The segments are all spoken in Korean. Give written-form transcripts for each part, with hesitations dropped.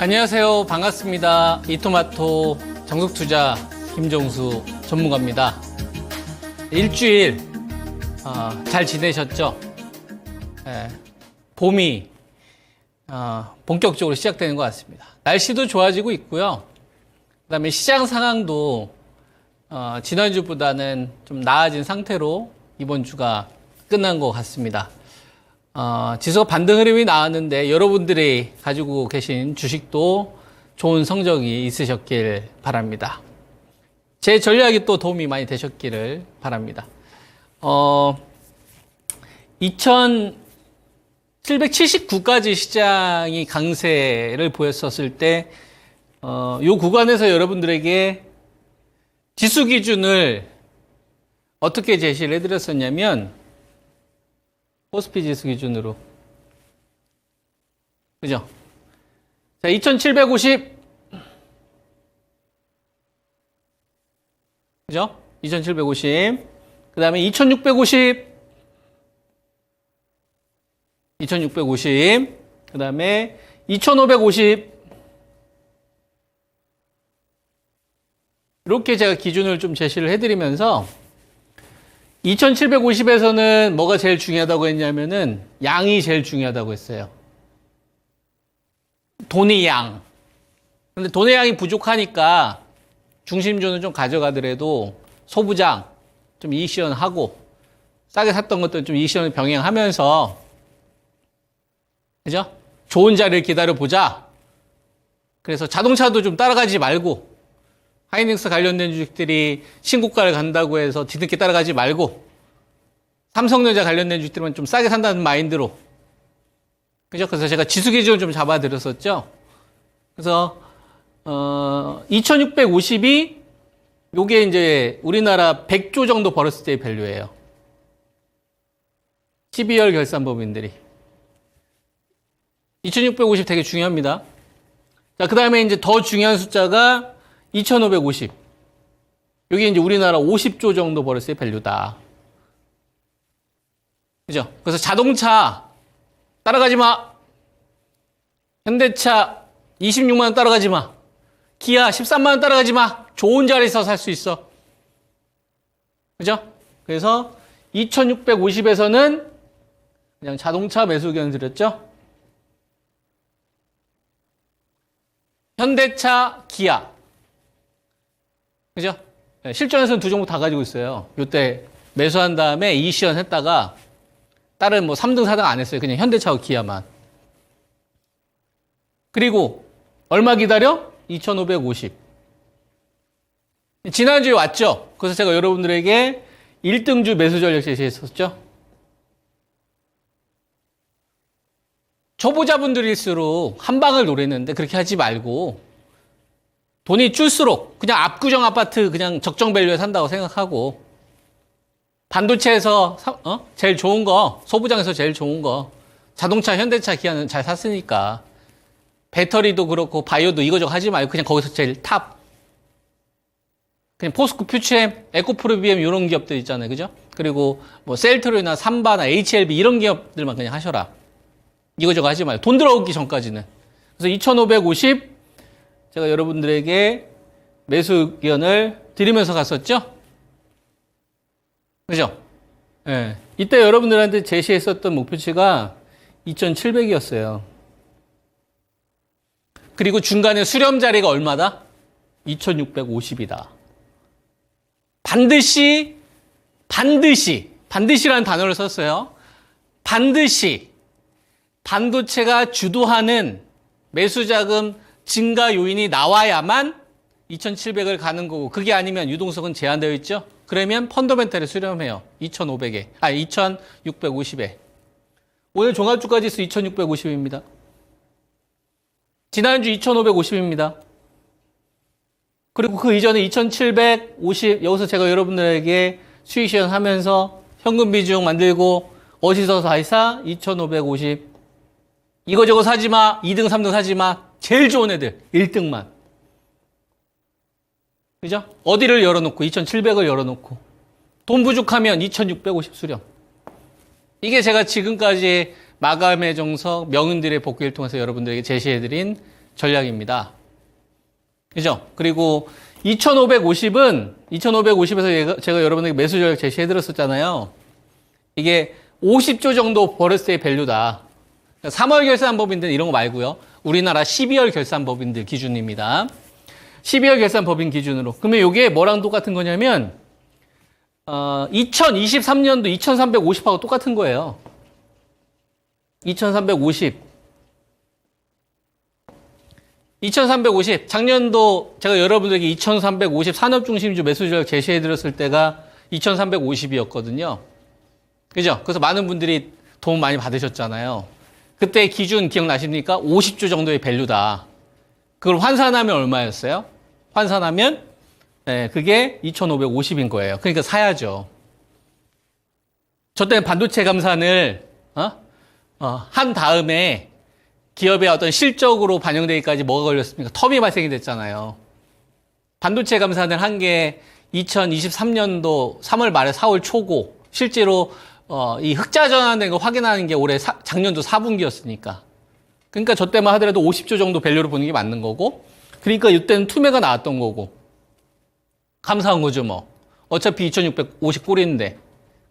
안녕하세요. 반갑습니다. 이토마토 정석투자 김종수 전문가입니다. 일주일 잘 지내셨죠? 봄이 본격적으로 시작되는 것 같습니다. 날씨도 좋아지고 있고요. 그 다음에 시장 상황도 지난주보다는 좀 나아진 상태로 이번 주가 끝난 것 같습니다. 지수가 반등 흐름이 나왔는데 여러분들이 가지고 계신 주식도 좋은 성적이 있으셨길 바랍니다. 제 전략이 또 도움이 많이 되셨기를 바랍니다. 2779까지 시장이 강세를 보였었을 때, 요 구간에서 여러분들에게 지수 기준을 어떻게 제시를 해드렸었냐면, 코스피 지수 기준으로. 그죠? 자, 2750. 그죠? 2750. 그 다음에 2650. 2650. 그 다음에 2550. 이렇게 제가 기준을 좀 제시를 해드리면서 2750에서는 뭐가 제일 중요하다고 했냐면은 양이 제일 중요하다고 했어요. 돈의 양. 근데 돈의 양이 부족하니까 중심주는 좀 가져가더라도 소부장 좀 이익 실현하고 싸게 샀던 것들 좀 이익 실현을 병행하면서, 그죠? 좋은 자리를 기다려보자. 그래서 자동차도 좀 따라가지 말고, 하이닉스 관련된 주식들이 신고가를 간다고 해서 뒤늦게 따라가지 말고, 삼성전자 관련된 주식들만 좀 싸게 산다는 마인드로. 그죠? 그래서 제가 지수 기준을 좀 잡아드렸었죠. 그래서, 2650이 요게 이제 우리나라 100조 정도 벌었을 때의 밸류예요. 12월 결산법인들이. 2650 되게 중요합니다. 자, 그 다음에 이제 더 중요한 숫자가 2550. 여기 이제 우리나라 50조 정도 벌었을 때 밸류다. 그죠? 그래서 자동차 따라가지 마. 현대차 26만 원 따라가지 마. 기아 13만 원 따라가지 마. 좋은 자리에서 살 수 있어. 그죠? 그래서 2650에서는 그냥 자동차 매수 의견 드렸죠? 현대차, 기아. 그죠? 실전에서는 두 종목 다 가지고 있어요. 요때 매수한 다음에 이익 실현 했다가 다른 뭐 3등, 4등 안 했어요. 그냥 현대차와 기아만. 그리고 얼마 기다려? 2550. 지난주에 왔죠? 그래서 제가 여러분들에게 1등주 매수 전략 제시했었죠? 초보자분들일수록 한 방을 노렸는데 그렇게 하지 말고 돈이 줄수록 그냥 압구정 아파트 그냥 적정 밸류에 산다고 생각하고 반도체에서 제일 좋은 거, 소부장에서 제일 좋은 거, 자동차, 현대차, 기아는 잘 샀으니까 배터리도 그렇고 바이오도 이거저거 하지 말고 그냥 거기서 제일 탑. 그냥 포스코, 퓨처엠, 에코프로비엠 이런 기업들 있잖아요. 그죠? 그리고 뭐 셀트로나 삼바나 HLB 이런 기업들만 그냥 하셔라. 이거저거 하지 말고 돈 들어오기 전까지는. 그래서 2550 제가 여러분들에게 매수 의견을 드리면서 갔었죠? 그죠? 예. 이때 여러분들한테 제시했었던 목표치가 2700이었어요. 그리고 중간에 수렴 자리가 얼마다? 2650이다. 반드시라는 단어를 썼어요. 반드시 반도체가 주도하는 매수자금 증가 요인이 나와야만 2700을 가는 거고, 그게 아니면 유동성은 제한되어 있죠? 그러면 펀더멘탈에 수렴해요. 2650에. 오늘 종합주가지수 2650입니다. 지난주 2550입니다. 그리고 그 이전에 2750, 여기서 제가 여러분들에게 수익 실현하면서 현금 비중 만들고 어디서 사이사 2550. 이거저거 사지 마. 2등, 3등 사지 마. 제일 좋은 애들 1등만. 그죠? 어디를 열어놓고 2700을 열어놓고 돈 부족하면 2650 수령. 이게 제가 지금까지 마감의 정석, 명인들의 복귀를 통해서 여러분들에게 제시해드린 전략입니다. 그죠? 그리고 2550에서 제가 여러분에게 매수 전략 제시해 드렸었잖아요. 이게 50조 정도 버렸을 때 밸류다. 3월 결산법인들 이런 거 말고요. 우리나라 12월 결산법인들 기준입니다. 12월 결산법인 기준으로. 그러면 이게 뭐랑 똑같은 거냐면 2023년도 2350하고 똑같은 거예요. 2350. 작년도 제가 여러분들에게 2350 산업중심주 매수 전략 제시해 드렸을 때가 2350이었거든요. 그죠? 그래서 많은 분들이 도움 많이 받으셨잖아요. 그때 기준 기억나십니까? 50조 정도의 밸류다. 그걸 환산하면 얼마였어요? 환산하면 그게 2550인 거예요. 그러니까 사야죠. 저 때는 반도체 감산을 한 다음에 기업의 어떤 실적으로 반영되기까지 뭐가 걸렸습니까? 텀이 발생이 됐잖아요. 반도체 감산을 한 게 2023년도 3월 말에 4월 초고 실제로 이 흑자 전환된 거 확인하는 게 작년도 4분기였으니까. 그러니까 저 때만 하더라도 50조 정도 밸류로 보는 게 맞는 거고, 그러니까 이때는 투매가 나왔던 거고, 감사한 거죠 뭐. 어차피 2650 꼴인데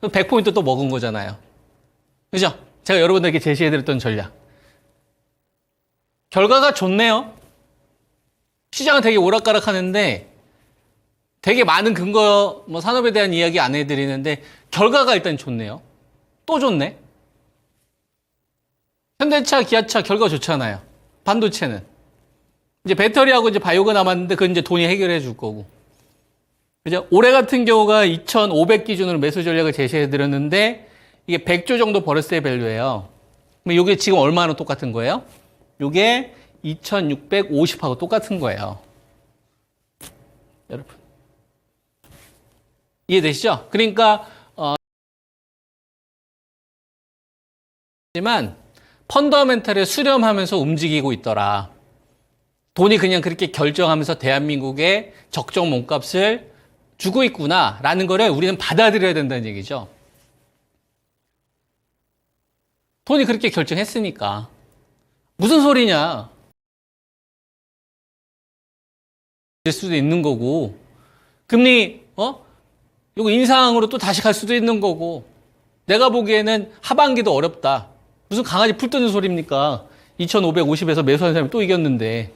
100포인트 또 먹은 거잖아요. 그죠? 제가 여러분들에게 제시해드렸던 전략. 결과가 좋네요. 시장은 되게 오락가락 하는데 되게 많은 근거, 산업에 대한 이야기 안 해드리는데 결과가 일단 좋네요. 또 좋네. 현대차, 기아차 결과 좋잖아요. 반도체는. 이제 배터리하고 이제 바이오가 남았는데 그건 이제 돈이 해결해 줄 거고. 그죠? 올해 같은 경우가 2,500 기준으로 매수 전략을 제시해 드렸는데 이게 100조 정도 버렸을 때 밸류예요. 그럼 이게 지금 얼마나 똑같은 거예요? 이게 2,650하고 똑같은 거예요. 여러분. 이해되시죠? 그러니까 하지만 펀더멘탈에 수렴하면서 움직이고 있더라. 돈이 그냥 그렇게 결정하면서 대한민국에 적정 몸값을 주고 있구나라는 거를 우리는 받아들여야 된다는 얘기죠. 돈이 그렇게 결정했으니까. 무슨 소리냐. 될 수도 있는 거고, 금리, 이거 인상으로 또 다시 갈 수도 있는 거고, 내가 보기에는 하반기도 어렵다. 무슨 강아지 풀 뜨는 소리입니까? 2,550에서 매수하는 사람이 또 이겼는데.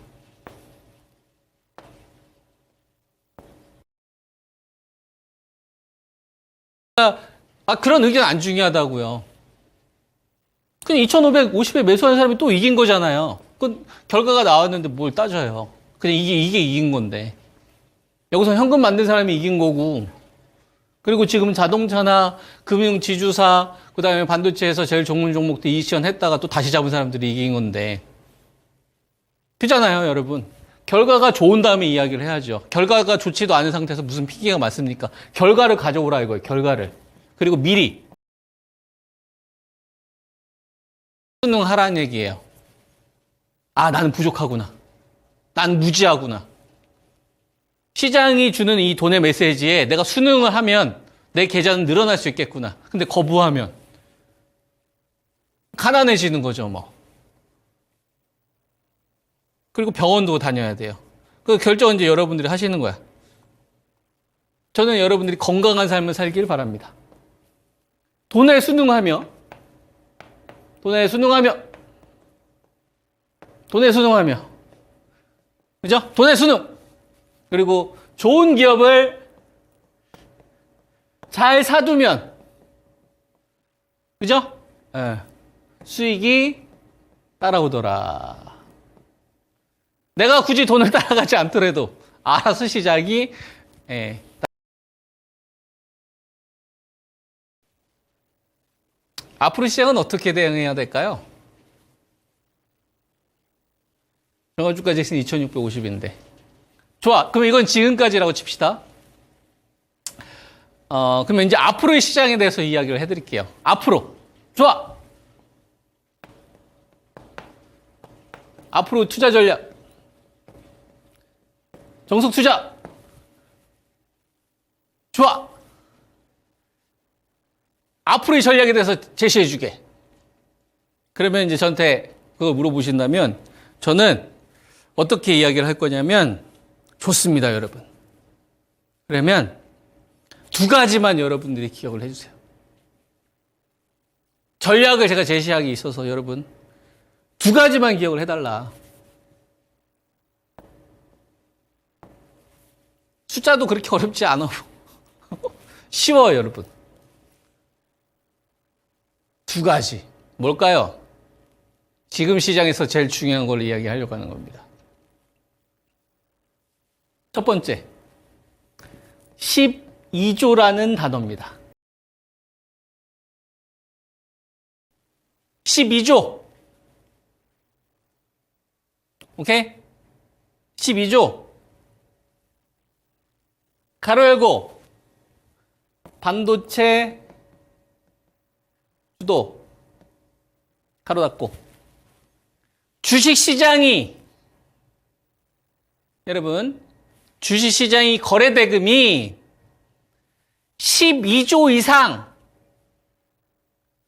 그런 의견 안 중요하다고요. 그냥 2,550에 매수하는 사람이 또 이긴 거잖아요. 그 결과가 나왔는데 뭘 따져요. 그냥 이게 이긴 건데. 여기서 현금 만든 사람이 이긴 거고, 그리고 지금 자동차나 금융 지주사, 그 다음에 반도체에서 제일 좋은 종목도 이익 실현했다가 또 다시 잡은 사람들이 이긴 건데. 그잖아요, 여러분. 결과가 좋은 다음에 이야기를 해야죠. 결과가 좋지도 않은 상태에서 무슨 핑계가 맞습니까? 결과를 가져오라 이거예요, 결과를. 그리고 미리. 수능하라는 얘기예요. 나는 부족하구나. 난 무지하구나. 시장이 주는 이 돈의 메시지에 내가 수능을 하면 내 계좌는 늘어날 수 있겠구나. 근데 거부하면 가난해지는 거죠, 뭐. 그리고 병원도 다녀야 돼요. 그 결정은 이제 여러분들이 하시는 거야. 저는 여러분들이 건강한 삶을 살길 바랍니다. 돈에 순응하며, 그죠? 돈에 순응. 그리고 좋은 기업을 잘 사두면, 그죠? 수익이 따라오더라. 내가 굳이 돈을 따라가지 않더라도 알아서 시작이 앞으로 시장은 어떻게 대응해야 될까요? 정화주가 잭슨 2650인데. 좋아. 그럼 이건 지금까지라고 칩시다. 그러면 이제 앞으로의 시장에 대해서 이야기를 해드릴게요. 앞으로. 좋아. 앞으로 투자 전략. 정석 투자. 좋아. 앞으로의 전략에 대해서 제시해 주게. 그러면 이제 저한테 그걸 물어보신다면 저는 어떻게 이야기를 할 거냐면, 좋습니다, 여러분. 그러면 두 가지만 여러분들이 기억을 해주세요. 전략을 제가 제시하기 있어서 여러분, 두 가지만 기억을 해달라. 숫자도 그렇게 어렵지 않아. 쉬워요, 여러분. 두 가지. 뭘까요? 지금 시장에서 제일 중요한 걸 이야기하려고 하는 겁니다. 첫 번째, 12조라는 단어입니다. 12조. 오케이? 12조. 가로 열고, 반도체 주도, 가로 닫고, 주식시장이, 여러분, 주식시장이 거래대금이 12조 이상,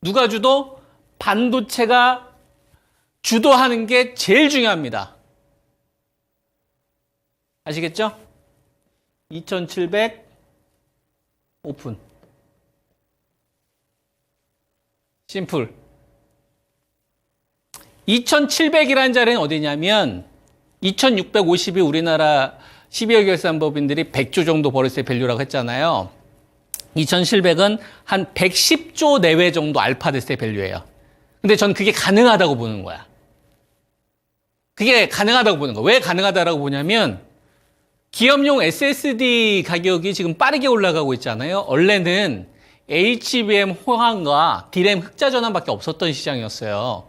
누가 주도? 반도체가 주도하는 게 제일 중요합니다. 아시겠죠? 2700 오픈. 심플. 2700이라는 자리는 어디냐면 2650이 우리나라 12월 결산법인들이 100조 정도 버렸을 밸류라고 했잖아요. 2700은 한 110조 내외 정도 알파 됐을 밸류예요. 근데 전 그게 가능하다고 보는 거야. 그게 가능하다고 보는 거야. 왜 가능하다라고 보냐면 기업용 SSD 가격이 지금 빠르게 올라가고 있잖아요. 원래는 HBM 호환과 DRAM 흑자 전환밖에 없었던 시장이었어요.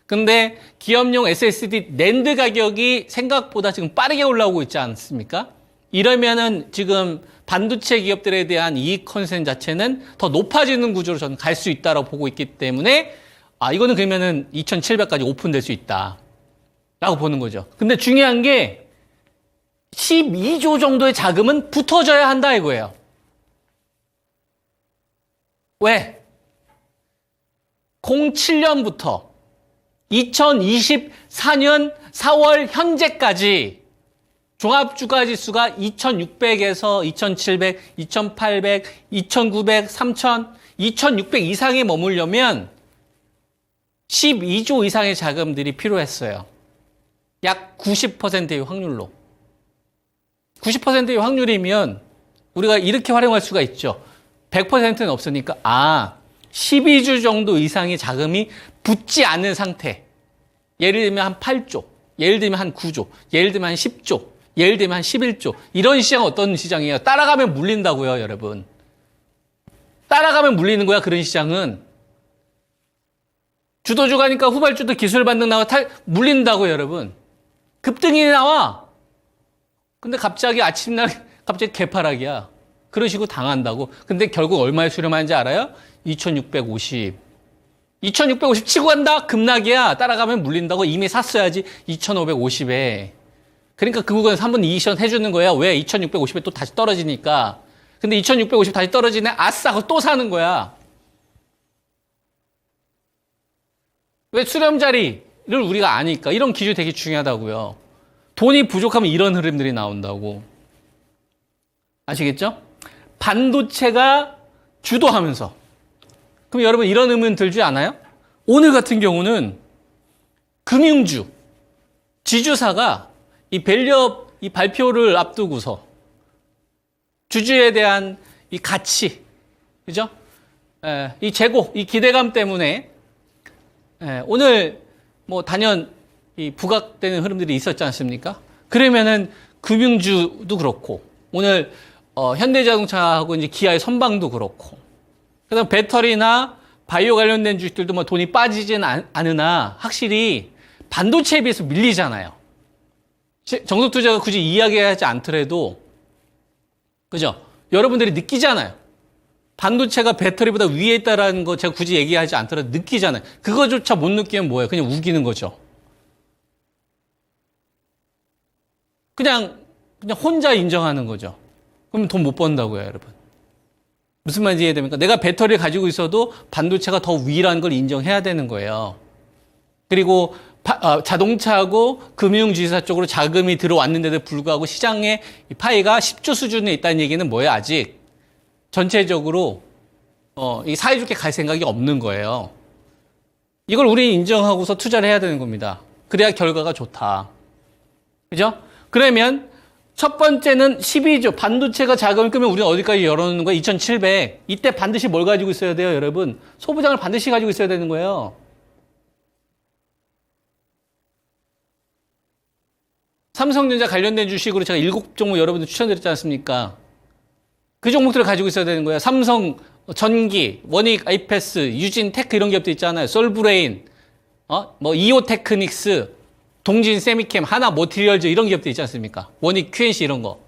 근데 기업용 SSD 낸드 가격이 생각보다 지금 빠르게 올라오고 있지 않습니까? 이러면은 지금 반도체 기업들에 대한 이익 컨센 자체는 더 높아지는 구조로 저는 갈 수 있다고 보고 있기 때문에 이거는 그러면은 2700까지 오픈될 수 있다 라고 보는 거죠. 근데 중요한 게 12조 정도의 자금은 붙어져야 한다 이거예요. 왜? 07년부터 2024년 4월 현재까지 종합주가지수가 2600에서 2700, 2800, 2900, 3000, 2600 이상에 머물려면 12조 이상의 자금들이 필요했어요. 약 90%의 확률로. 90%의 확률이면 우리가 이렇게 활용할 수가 있죠. 100%는 없으니까 12주 정도 이상의 자금이 붙지 않은 상태. 예를 들면 한 8조, 예를 들면 한 9조, 예를 들면 한 10조, 예를 들면 한 11조. 이런 시장은 어떤 시장이에요? 따라가면 물린다고요, 여러분. 따라가면 물리는 거야, 그런 시장은. 주도주 가니까 후발주도 기술 반등 나와 물린다고요, 여러분. 급등이 나와. 근데 갑자기 아침날 갑자기 개파락이야. 그런 식으로 당한다고. 근데 결국 얼마에 수렴하는지 알아요? 2650. 2650 치고 간다? 급락이야. 따라가면 물린다고. 이미 샀어야지. 2550에. 그러니까 그 부분에서 한번 이션 해주는 거야. 왜? 2650에 또 다시 떨어지니까. 근데 2650 다시 떨어지네? 아싸! 하고 또 사는 거야. 왜? 수렴 자리를 우리가 아니까. 이런 기준이 되게 중요하다고요. 돈이 부족하면 이런 흐름들이 나온다고. 아시겠죠? 반도체가 주도하면서. 그럼 여러분 이런 의문 들지 않아요? 오늘 같은 경우는 금융주, 지주사가 이 밸류업 이 발표를 앞두고서 주주에 대한 이 가치, 그죠? 이 재고, 이 기대감 때문에 오늘 뭐 단연 이 부각되는 흐름들이 있었지 않습니까? 그러면은 금융주도 그렇고 오늘 현대자동차하고 이제 기아의 선방도 그렇고 그다음 배터리나 바이오 관련된 주식들도 뭐 돈이 빠지진 않으나 확실히 반도체에 비해서 밀리잖아요. 정석 투자가 굳이 이야기하지 않더라도 그죠? 여러분들이 느끼잖아요. 반도체가 배터리보다 위에 있다라는 거 제가 굳이 얘기하지 않더라도 느끼잖아요. 그거조차 못 느끼면 뭐예요? 그냥 우기는 거죠. 그냥 혼자 인정하는 거죠. 그럼 돈 못 번다고요, 여러분. 무슨 말인지 이해됩니까? 내가 배터리를 가지고 있어도 반도체가 더 위라는 걸 인정해야 되는 거예요. 그리고 자동차하고 금융주식사 쪽으로 자금이 들어왔는데도 불구하고 시장의 파이가 10조 수준에 있다는 얘기는 뭐예요? 아직 전체적으로 이 사이좋게 갈 생각이 없는 거예요. 이걸 우리 인정하고서 투자를 해야 되는 겁니다. 그래야 결과가 좋다. 그죠? 그러면 첫 번째는 12조 반도체가 자금을 끄면 우리는 어디까지 열어놓는 거예요? 2,700. 이때 반드시 뭘 가지고 있어야 돼요, 여러분? 소부장을 반드시 가지고 있어야 되는 거예요. 삼성전자 관련된 주식으로 제가 7종목 여러분들 추천드렸지 않습니까? 그 종목들을 가지고 있어야 되는 거예요. 삼성 전기, 원익 아이패스, 유진 테크 이런 기업도 있잖아요. 솔브레인, 이오테크닉스, 동진 세미캠, 하나 모티리얼즈 이런 기업도 있지 않습니까? 원익 QNC 이런 거.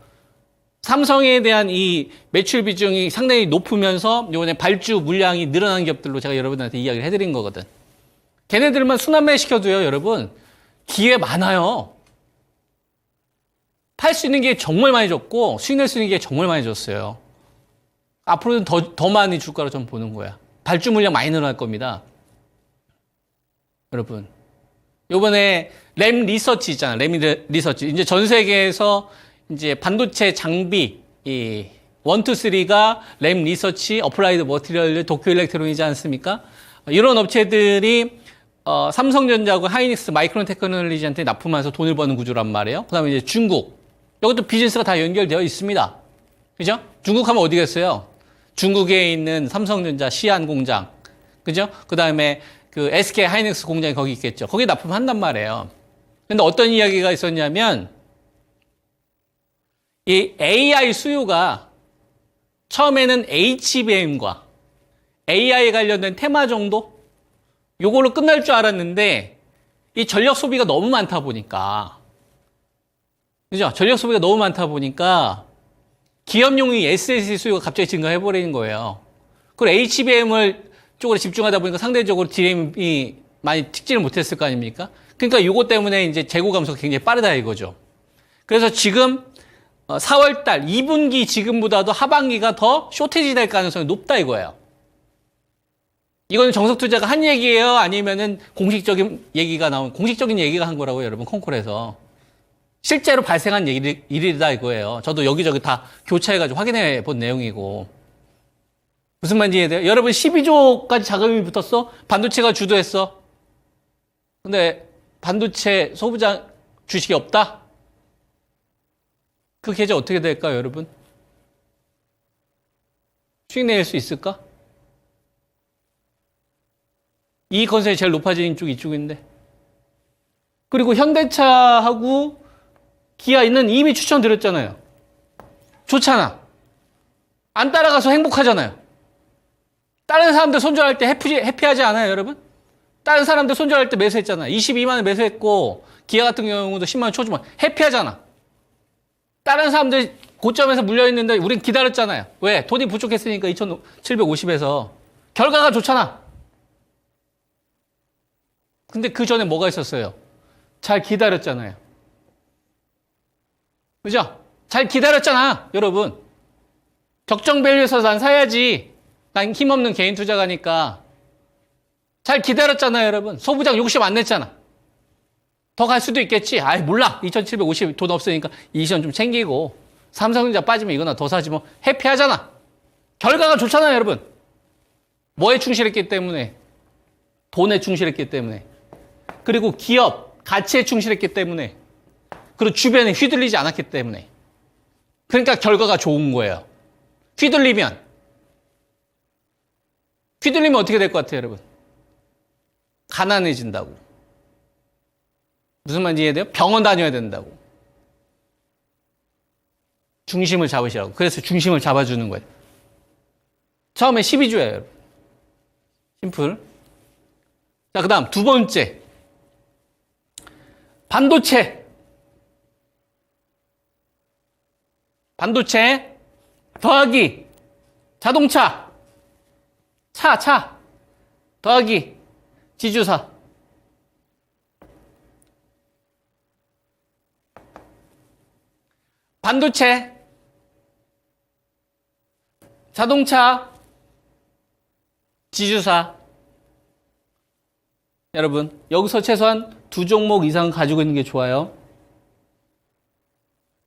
삼성에 대한 이 매출 비중이 상당히 높으면서 이번에 발주 물량이 늘어난 기업들로 제가 여러분들한테 이야기를 해드린 거거든. 걔네들만 순환매 시켜도요, 여러분. 기회 많아요. 팔 수 있는 게 정말 많이 줬고 수익 낼 수 있는 게 정말 많이 줬어요. 앞으로는 더 많이 줄 거라 좀 보는 거야. 발주 물량 많이 늘어날 겁니다. 여러분. 요번에 램 리서치 있잖아. 램 리서치. 이제 전 세계에서 이제 반도체 장비, 1, 2, 3가 램 리서치, 어플라이드 머티리얼, 도쿄 일렉트론이지 않습니까? 이런 업체들이 삼성전자하고 하이닉스, 마이크론 테크놀로지한테 납품하면서 돈을 버는 구조란 말이에요. 그 다음에 이제 중국. 이것도 비즈니스가 다 연결되어 있습니다. 그죠? 중국 하면 어디 겠어요? 중국에 있는 삼성전자 시안 공장. 그죠? 그 다음에 그 SK 하이닉스 공장이 거기 있겠죠. 거기 납품한단 말이에요. 근데 어떤 이야기가 있었냐면, 이 AI 수요가 처음에는 HBM과 AI 관련된 테마 정도? 요걸로 끝날 줄 알았는데, 이 전력 소비가 너무 많다 보니까, 그죠? 전력 소비가 너무 많다 보니까 기업용의 SSD 수요가 갑자기 증가해버리는 거예요. 그리고 HBM을 쪽으로 집중하다 보니까 상대적으로 DRAM이 많이 튀지를 못했을 거 아닙니까? 그러니까 이것 때문에 이제 재고 감소가 굉장히 빠르다 이거죠. 그래서 지금 4월달 2분기 지금보다도 하반기가 더 쇼티지 될 가능성이 높다 이거예요. 이거는 정석투자가 한 얘기예요? 아니면은 공식적인 얘기가 공식적인 얘기가 한 거라고요, 여러분, 콩콜에서. 실제로 발생한 일이다 이거예요. 저도 여기저기 다 교차해가지고 확인해 본 내용이고. 무슨 말인지 이해돼요? 여러분 12조까지 자금이 붙었어? 반도체가 주도했어? 근데 반도체 소부장 주식이 없다? 그 계좌 어떻게 될까요, 여러분? 수익 낼 수 있을까? 이익 건설이 제일 높아지는 쪽이 이쪽인데. 그리고 현대차하고 기아는 이미 추천드렸잖아요. 좋잖아. 안 따라가서 행복하잖아요. 다른 사람들 손절할 때 해피하지 않아요, 여러분? 다른 사람들 손절할 때 매수했잖아요. 22만 원 매수했고 기아 같은 경우도 10만 원 초중반 해피하잖아. 다른 사람들 고점에서 물려있는데 우린 기다렸잖아요. 왜? 돈이 부족했으니까 2,750에서. 결과가 좋잖아. 근데 그 전에 뭐가 있었어요? 잘 기다렸잖아요. 그죠? 잘 기다렸잖아, 여러분. 적정 밸류에서 난 사야지. 난 힘없는 개인 투자가니까. 잘 기다렸잖아요, 여러분. 소부장 욕심 안 냈잖아. 더 갈 수도 있겠지. 아이, 몰라. 2,750 돈 없으니까 이시전 좀 챙기고. 삼성전자 빠지면 이거나 더 사지 뭐. 해피하잖아. 결과가 좋잖아요, 여러분. 뭐에 충실했기 때문에? 돈에 충실했기 때문에. 그리고 기업, 가치에 충실했기 때문에. 그리고 주변에 휘둘리지 않았기 때문에. 그러니까 결과가 좋은 거예요. 휘둘리면 어떻게 될 것 같아요, 여러분? 가난해진다고. 무슨 말인지 이해돼요? 병원 다녀야 된다고. 중심을 잡으시라고. 그래서 중심을 잡아주는 거예요. 처음에 12조예요, 여러분. 심플. 자, 그 다음 두 번째. 반도체 더하기 자동차 차 더하기 지주사. 반도체 자동차 지주사 여러분, 여기서 최소한 2종목 이상 가지고 있는 게 좋아요.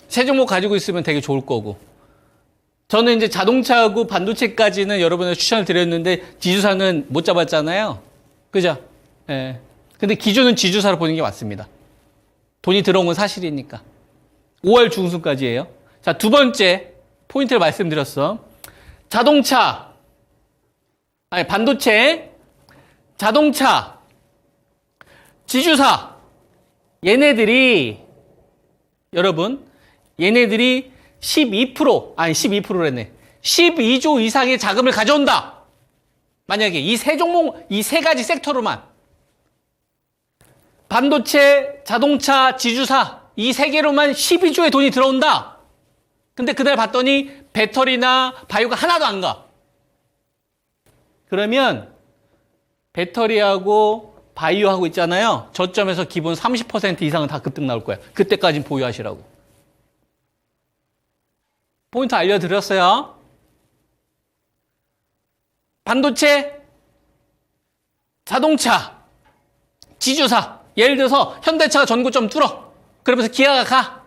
3종목 가지고 있으면 되게 좋을 거고. 저는 이제 자동차하고 반도체까지는 여러분의 추천을 드렸는데 지주사는 못 잡았잖아요. 그죠? 예. 근데 기준은 지주사로 보는 게 맞습니다. 돈이 들어온 건 사실이니까. 5월 중순까지예요. 자, 두 번째 포인트를 말씀드렸어. 반도체, 자동차, 지주사. 여러분, 얘네들이 12%랬네. 12조 이상의 자금을 가져온다. 만약에 이 세 종목, 이 세 가지 섹터로만 반도체, 자동차, 지주사 이 세 개로만 12조의 돈이 들어온다. 근데 그날 봤더니 배터리나 바이오가 하나도 안 가. 그러면 배터리하고 바이오하고 있잖아요. 저점에서 기본 30% 이상은 다 급등 나올 거야. 그때까지는 보유하시라고. 포인트 알려드렸어요. 반도체, 자동차, 지주사. 예를 들어서 현대차가 전고점 뚫어. 그러면서 기아가 가.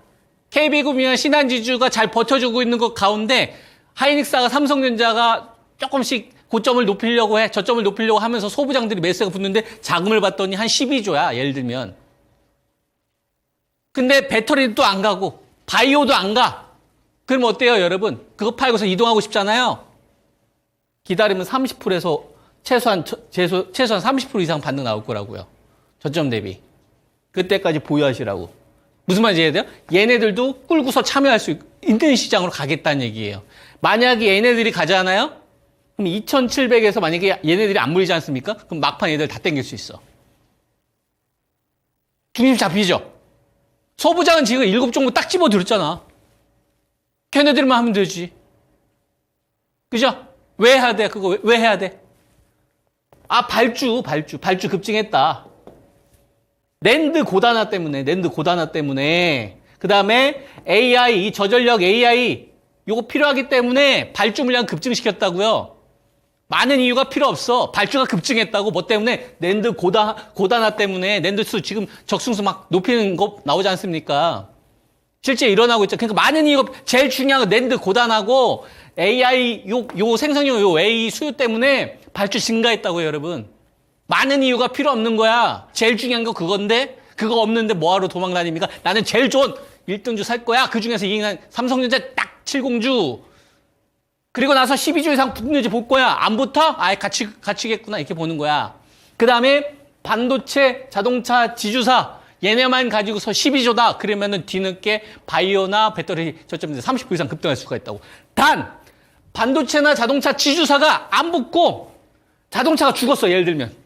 KB금융이나 신한지주가 잘 버텨주고 있는 것 가운데 하이닉스가 삼성전자가 조금씩 고점을 높이려고 해. 저점을 높이려고 하면서 소부장들이 매수가 붙는데 자금을 봤더니 한 12조야. 예를 들면. 근데 배터리도 안 가고 바이오도 안 가. 그럼 어때요, 여러분? 그거 팔고서 이동하고 싶잖아요. 기다리면 30%에서 최소한 30% 이상 반등 나올 거라고요. 저점 대비. 그때까지 보유하시라고. 무슨 말인지 이해돼요? 얘네들도 끌고서 참여할 수 있는 시장으로 가겠다는 얘기예요. 만약에 얘네들이 가잖아요? 그럼 2,700에서 만약에 얘네들이 안 물리지 않습니까? 그럼 막판 얘들 다 땡길 수 있어. 중심 잡히죠? 소부장은 지금 7종목 딱 집어들었잖아. 걔네들만 하면 되지. 그죠? 왜 해야 돼? 그거 왜 해야 돼? 아, 발주 급증했다. 낸드 고단화 때문에. 그 다음에 AI, 이 저전력 AI, 요거 필요하기 때문에 발주 물량 급증시켰다고요. 많은 이유가 필요 없어. 발주가 급증했다고. 뭐 때문에? 낸드 고단화 때문에. 낸드 수 지금 적승수 막 높이는 거 나오지 않습니까? 실제 일어나고 있죠. 그러니까 많은 이유가, 제일 중요한 건 낸드 고단하고 AI, 요 생성용 요 AI 수요 때문에 발주 증가했다고요, 여러분. 많은 이유가 필요 없는 거야. 제일 중요한 거 그건데, 그거 없는데 뭐하러 도망 다닙니까? 나는 제일 좋은 1등주 살 거야. 그 중에서 이기는 삼성전자 딱 70주. 그리고 나서 12주 이상 붙는지 볼 거야. 안 붙어? 아예 갇히겠구나. 이렇게 보는 거야. 그 다음에 반도체, 자동차, 지주사. 얘네만 가지고서 12조다. 그러면은 뒤늦게 바이오나 배터리 저점에서 30% 이상 급등할 수가 있다고. 단, 반도체나 자동차, 지주사가 안 붙고 자동차가 죽었어. 예를 들면.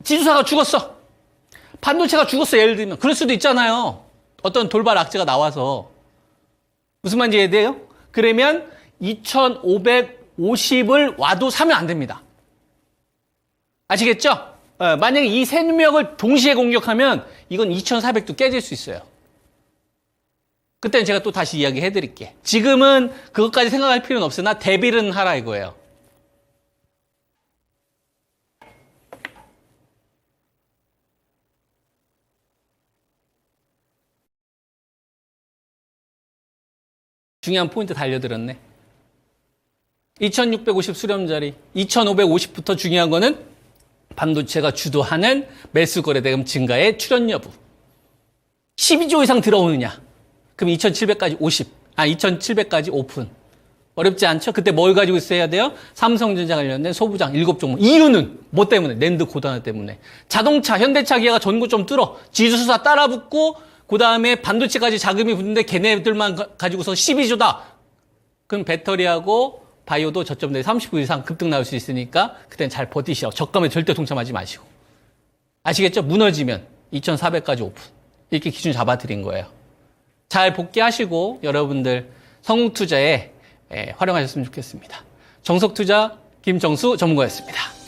지주사가 죽었어. 반도체가 죽었어. 예를 들면. 그럴 수도 있잖아요. 어떤 돌발 악재가 나와서. 무슨 말인지 이해돼요? 그러면 2,550을 와도 사면 안 됩니다. 아시겠죠? 만약에 이 세 명을 동시에 공격하면 이건 2,400도 깨질 수 있어요. 그때는 제가 또 다시 이야기해 드릴게. 지금은 그것까지 생각할 필요는 없으나 대비는 하라 이거예요. 중요한 포인트 다 알려드렸네. 2,650 수렴자리, 2,550부터 중요한 거는 반도체가 주도하는 매수 거래대금 증가의 출현 여부. 12조 이상 들어오느냐? 그럼 2,700까지 오픈. 어렵지 않죠? 그때 뭘 가지고 있어야 돼요? 삼성전자 관련된 소부장 7종목. 이유는 뭐 때문에? 낸드 고단화 때문에. 자동차, 현대차, 기아가 전고점 뚫어. 지수사 따라붙고 그 다음에 반도체까지 자금이 붙는데 걔네들만 가지고서 12조다. 그럼 배터리하고 바이오도 저점 내에 30% 이상 급등 나올 수 있으니까 그땐 잘 버티시오. 저감에 절대 동참하지 마시고. 아시겠죠? 무너지면 2,400까지 오픈. 이렇게 기준 잡아드린 거예요. 잘 복귀하시고 여러분들 성투자에 활용하셨으면 좋겠습니다. 정석투자 김정수 전문가였습니다.